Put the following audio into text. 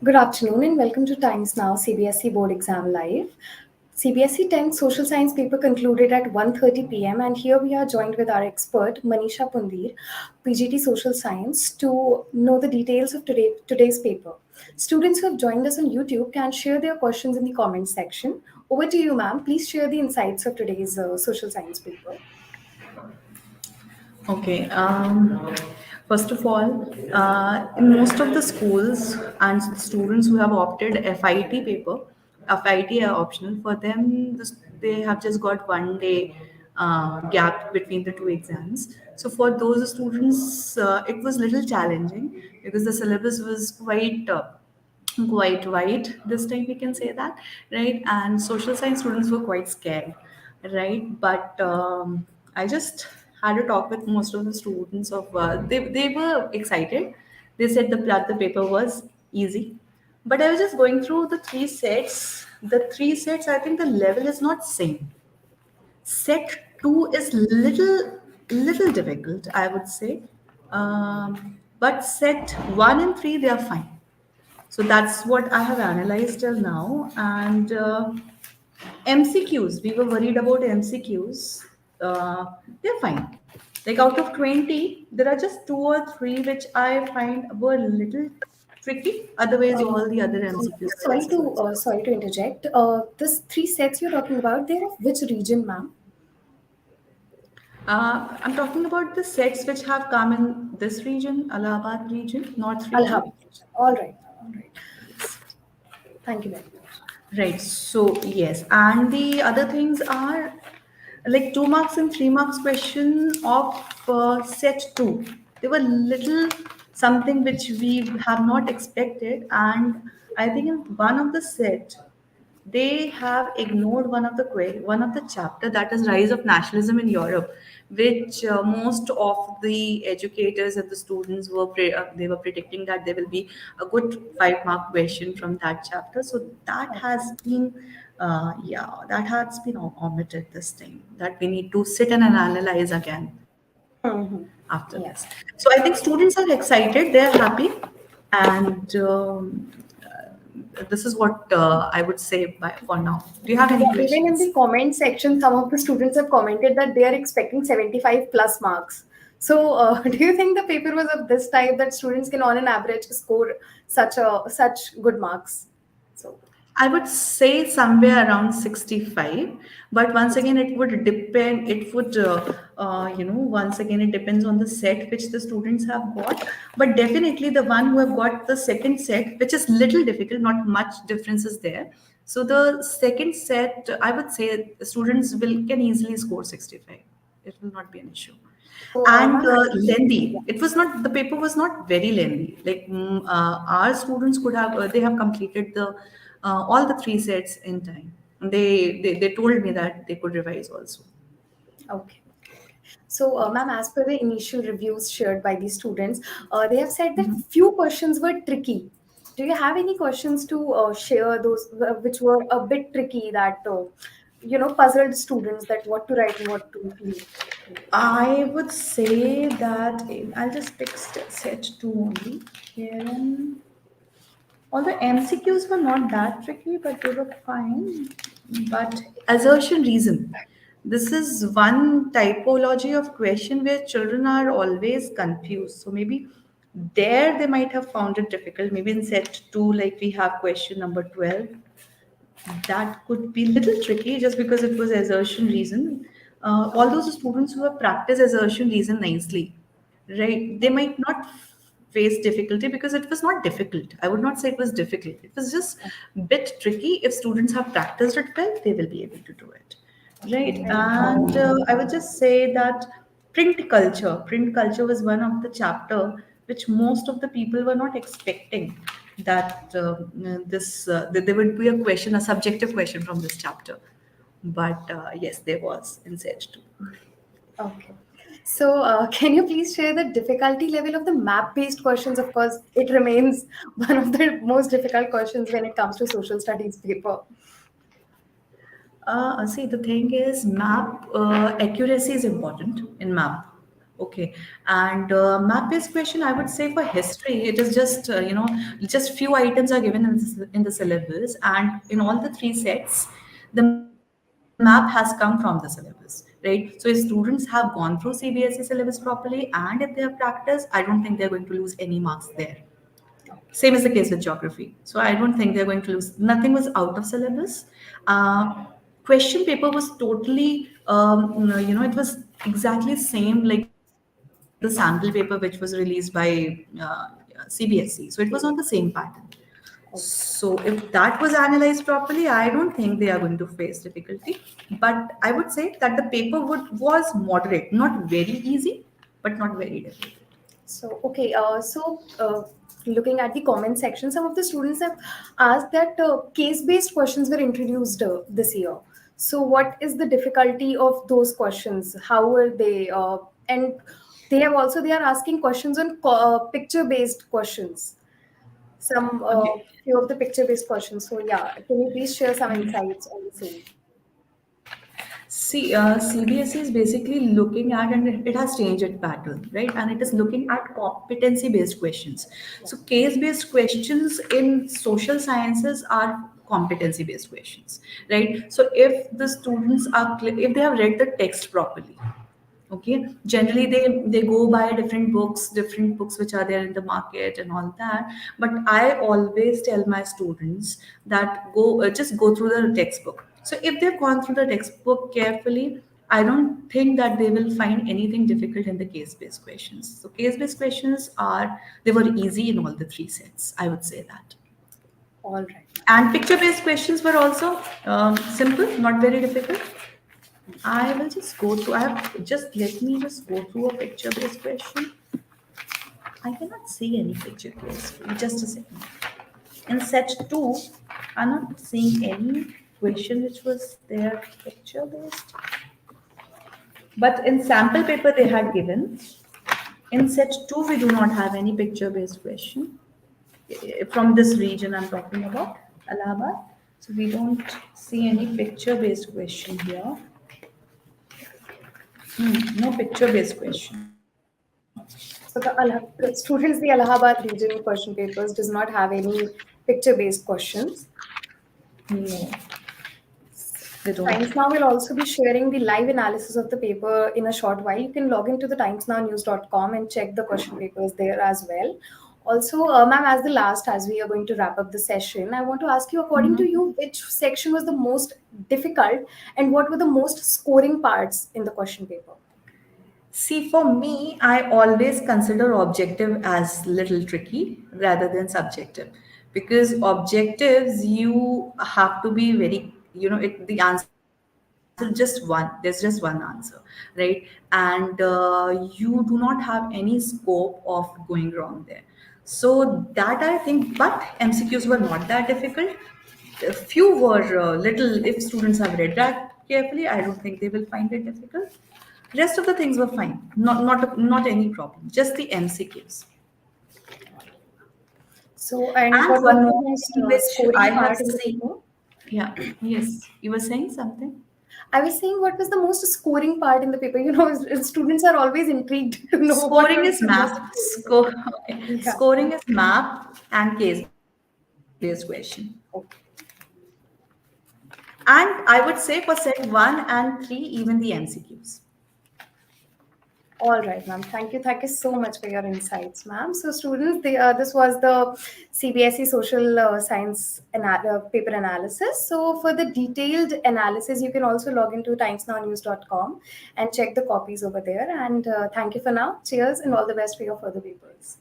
Good afternoon and welcome to Times Now CBSE Board Exam Live. CBSE 10th Social Science paper concluded at 1:30 p.m. and here we are joined with our expert Manisha Pundir, PGT Social Science, to know the details of today's paper. Students who have joined us on YouTube can share their questions in the comments section. Over to you, ma'am. Please share the insights of today's social science paper. Okay. First of all, in most of the schools and students who have opted FIT paper, FIT are optional for them. They have just got 1 day gap between the two exams. So for those students, it was little challenging because the syllabus was quite wide this time, we can say that, right? And social science students were quite scared, right? But I just had a talk with most of the students of they were excited. They said that the paper was easy, but I was just going through the three sets. I think the level is not same. Set 2 is little difficult, I would say, but set 1 and 3 they are fine. So that's what I have analyzed till now. And MCQs, we were worried about MCQs. They're fine. Like out of 20, there are just two or three which I find were a little tricky. Otherwise, Uh, all the other MCQs were sorry to easy. sorry to interject. This three sets you're talking about, they're of which region, ma'am? I'm talking about the sets which have come in this region, Allahabad region, North region. Allahabad. All right. All right. Yes. Thank you very much. Right. So yes, and the other things are like 2 marks and 3 marks question of set two. They were little something which we have not expected, and I think in one of the set they have ignored one of the chapter, that is rise of nationalism in Europe, which most of the educators and the students they were predicting that there will be a good 5 mark question from that chapter. So that has been that has been omitted this thing, that we need to sit and analyze again Mm-hmm. after Yeah. this. So I think students are excited, they're happy, and this is what I would say for now. Do you have any Yeah, even in questions? the comment section, some of the students have commented that they are expecting 75 plus marks. So, do you think the paper was of this type that students can, on an average, score such good marks? So, I would say somewhere around 65, but once again, it would depend. It would, once again, it depends on the set which the students have got. But definitely, the one who have got the second set, which is little difficult, not much difference is there. So the second set, I would say, the students will can easily score 65. It will not be an issue. And ma'am, lengthy, it was not, the paper was not very lengthy. Like our students could have they have completed the all the three sets in time. They told me that they could revise also. okay. So, ma'am, as per the initial reviews shared by the students, they have said that few questions were tricky. Do you have any questions to share those which were a bit tricky that puzzled students that what to write and what to leave? I would say that I'll just pick set two only here. Although MCQs were not that tricky, but they were fine. But assertion reason. This is one typology of question where children are always confused. So maybe there they might have found it difficult. Maybe in set two, like we have question number 12, that could be little tricky just because it was assertion reason. All those students who have practiced assertion reason nicely, right? They might not face difficulty because it was not difficult. I would not say it was difficult. It was just a bit tricky. If students have practiced it well, they will be able to do it, right? And I would just say that print culture was one of the chapter which most of the people were not expecting, that that there would be a question, a subjective question from this chapter. But yes, there was in set 2. Okay. So, can you please share the difficulty level of the map-based questions? Of course, it remains one of the most difficult questions when it comes to social studies paper. See, the thing is, map accuracy is important in map. Okay, and map-based question, I would say for history, it is just just few items are given in the syllabus, and in all the three sets, the map has come from the syllabus, right? So if students have gone through CBSE syllabus properly, and if they have practiced, I don't think they're going to lose any marks there. Same is the case with geography. So I don't think they're going to lose. Nothing was out of syllabus. Question paper was totally, it was exactly same like the sample paper which was released by CBSE. So it was on the same pattern. Okay. So if that was analyzed properly, I don't think they are going to face difficulty. But I would say that the paper was moderate, not very easy, but not very difficult. So, okay, looking at the comment section, some of the students have asked that case-based questions were introduced this year. So, what is the difficulty of those questions? How were they? And they are asking questions on picture-based questions. Some Okay. few of the picture-based questions. So, yeah, can you please share some insights on the same? See, CBSE is basically looking at, and it has changed its pattern, right? And it is looking at competency-based questions. Yeah. So, case-based questions in social sciences are competency-based questions, right? So, if the students are, if they have read the text properly, okay, generally they go buy different books which are there in the market and all that, but I always tell my students that go just go through the textbook. So if they've gone through the textbook carefully, I don't think that they will find anything difficult in the case based questions. So case based questions are, they were easy in all the three sets, I would say that. All right. And picture based questions were also simple, not very difficult. I will just go through. I have just let me just go through a picture based question. I cannot see any picture based. Just a second. In set two, I'm not seeing any question which was there picture based. But in sample paper they had given. In set two, we do not have any picture based question. From this region I'm talking about, Allahabad. So we don't see any picture based question here. No picture based question. So the students, the Allahabad region question papers does not have any picture-based questions. No, they don't. Times Now will also be sharing the live analysis of the paper in a short while. You can log into the timesnownews.com and check the question papers there as well. Also, ma'am, as we are going to wrap up the session, I want to ask you, according to you, which section was the most difficult and what were the most scoring parts in the question paper? See, for me, I always consider objective as little tricky rather than subjective, because objectives you have to be very, the answer just one. There's just one answer, right? And you do not have any scope of going wrong there. So that I think, but MCQs were not that difficult. A few were little. If students have read that carefully, I don't think they will find it difficult. Rest of the things were fine. Not any problem. Just the MCQs. So, and And what was one the more most thing which I scoring have part in the seen. paper? Yeah. Yes. You were saying something. I was saying, what was the most scoring part in the paper? You know, students are always intrigued to know what Scoring was is the most map. scoring. Okay. Yeah. Scoring is map and case-based question. Okay. And I would say for set one and three, even the MCQs. All right, ma'am. Thank you. Thank you so much for your insights, ma'am. So, students, this was the CBSE Social Science paper analysis. So, for the detailed analysis, you can also log into timesnownews.com and check the copies over there. And thank you for now. Cheers and all the best for your further papers.